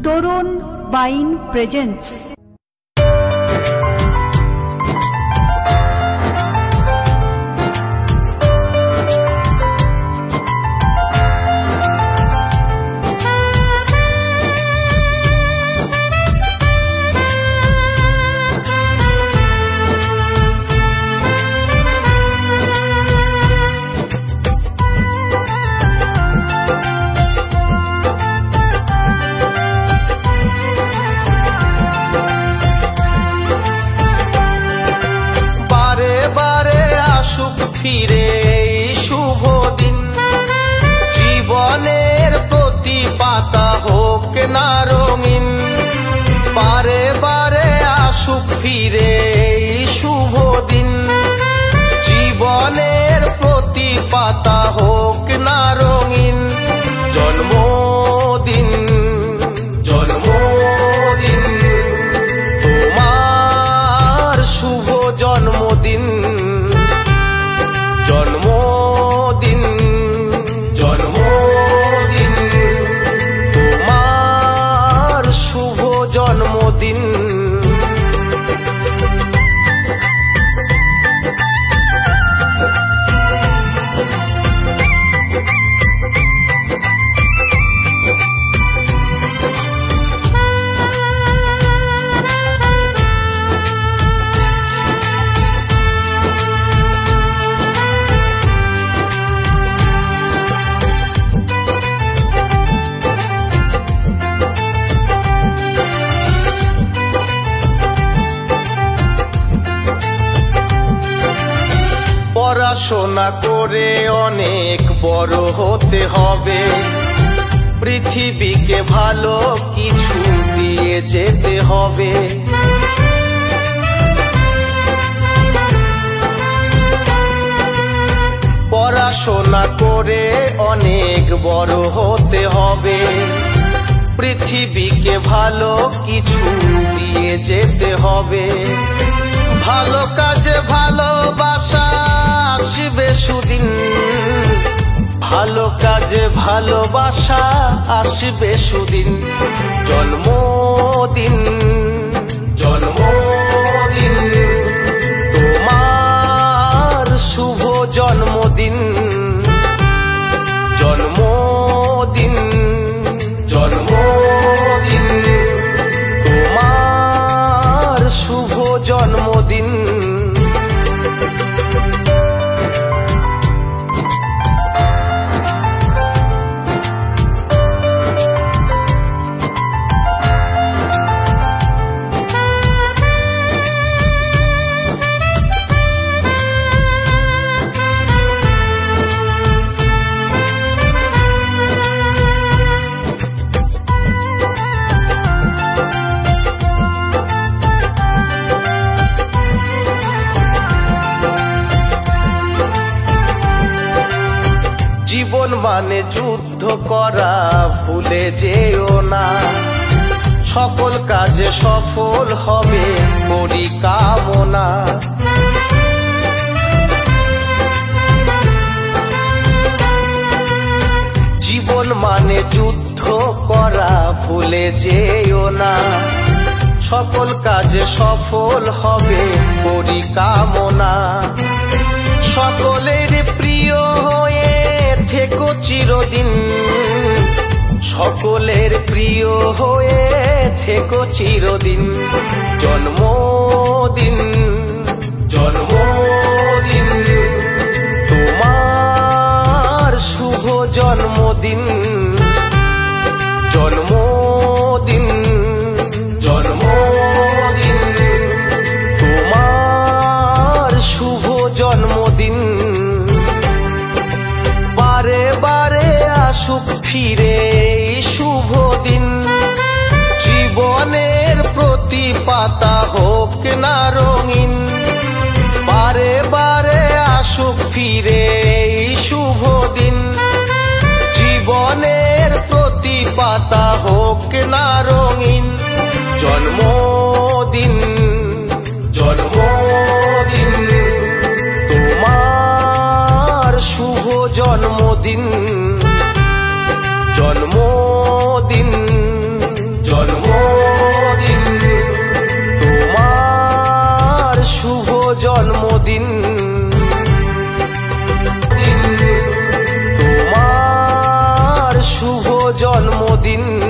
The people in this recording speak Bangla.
তরুণ বাইন প্রেজেন্টস। ফিরে শুভ দিন, জীবনের প্রতি পাতা হোক না রঙিন। বারে বারে আসুক ফিরে শুভ দিন, জীবনের প্রতি পাতা হোক না রঙিন। জন্মদিন জন্মদিন তোমার শুভ জন্মদিন। জন্মদিন জন্মদিন তোমার শুভ জন্মদিন। পড়াশোনা করে অনেক বড় হতে হবে, পৃথিবীকে ভালো কিছু দিয়ে যেতে হবে। পড়াশোনা করে অনেক বড় হতে হবে, পৃথিবীকে ভালো কিছু দিয়ে যেতে হবে। ভালো কাজে ভালোবাসা আসবে সুদিন, ভালো কাজে ভালোবাসা আসবে সুদিন। জন্মদিন জন্মদিন তোমার শুভ জন্মদিন। জন্মদিন জন্মদিন তোমার শুভ জন্মদিন। জীবন মানে যুদ্ধ করা ভুলে যেও না, সকল কাজে সফল হবে করি কামনা। জীবন মানে যুদ্ধ করা ভুলে যেও না, সকল কাজে সফল হবে করি কামনা। সকলের প্রিয় হয়ে থেকো চিরদিন, সকলের প্রিয় হয়ে থেকো চিরদিন। জন্মদিন জন্মদিন তোমার শুভ জন্মদিন। জন্মদিন জন্মদিন তোমার শুভ জন্মদিন। বারে বারে আসুক ফিরে শুভ দিন, জীবনের প্রতি পাতা হোক না রঙিন। বারে বারে আসুক ফিরে শুভ দিন, জীবনের প্রতি পাতা হোক না রঙিন। জন্মদিন জন্মদিন তোমার শুভ জন্মদিন। জন্মদিন দিন